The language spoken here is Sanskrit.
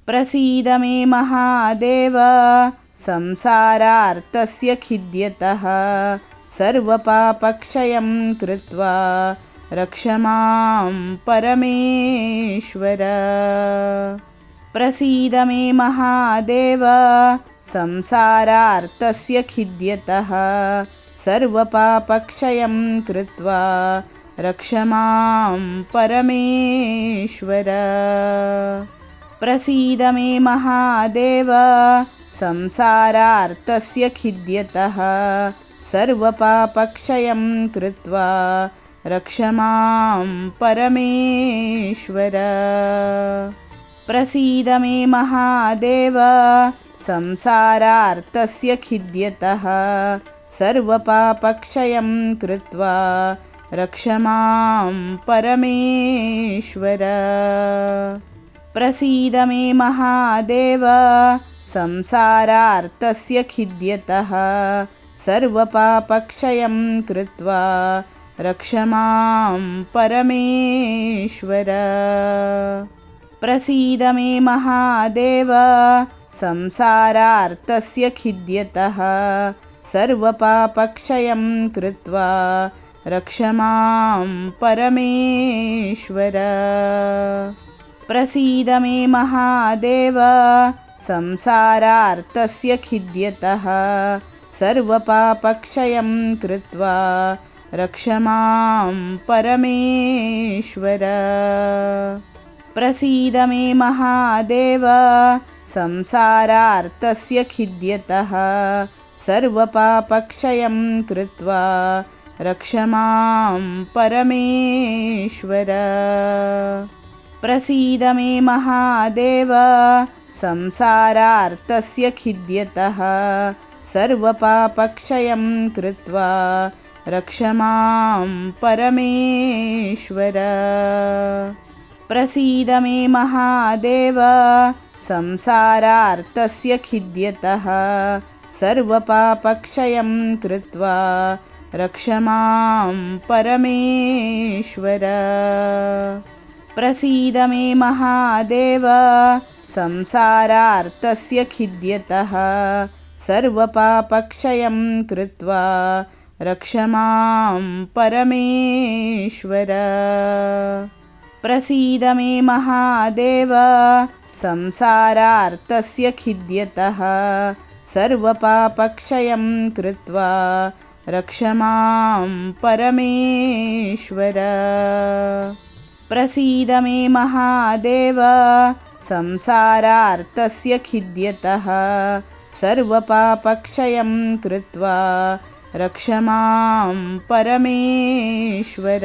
प्रसीद मे महादेव संसारार्तस्य खिद्यतः सर्वपापक्षयं कृत्वा रक्ष मां परमेश्वर। प्रसीद मे महादेव संसारार्तस्य खिद्यतः सर्वपापक्षयं कृत्वा रक्ष मां परमेश्वर। प्रसीद मे महादेव संसारार्तस्य खिद्यतः सर्वपापक्षयं कृत्वा रक्ष मां परमेश्वर। प्रसीद मे महादेव संसारार्तस्य खिद्यतः सर्वपापक्षयं कृत्वा रक्ष मां परमेश्वर। प्रसीद मे महादेव संसारार्तस्य खिद्यतः सर्वपापक्षयं कृत्वा रक्ष मां परमेश्वर। प्रसीद मे महादेव संसारार्तस्य खिद्यतः सर्वपापक्षयं कृत्वा रक्ष मां परमेश्वर। प्रसीद मे महादेव संसारार्तस्य खिद्यतः सर्वपापक्षयं कृत्वा रक्ष मां परमेश्वर। प्रसीद मे महादेव संसारार्तस्य खिद्यतः सर्वपापक्षयं कृत्वा रक्ष मां परमेश्वर। प्रसीद मे महादेव संसारार्तस्य खिद्यतः सर्वपापक्षयं कृत्वा रक्ष मां परमेश्वर। प्रसीद मे महादेव संसारार्तस्य खिद्यतः सर्वपापक्षयं कृत्वा रक्ष मां परमेश्वर। प्रसीद मे महादेव संसारार्तस्य खिद्यतः सर्वपापक्षयं कृत्वा रक्ष मां परमेश्वर। प्रसीद मे महादेव संसारार्तस्य खिद्यतः सर्वपापक्षयं कृत्वा रक्ष मां परमेश्वर। प्रसीद मे महादेव संसारार्तस्य खिद्यतः सर्वपापक्षयं कृत्वा रक्ष मां परमेश्वर।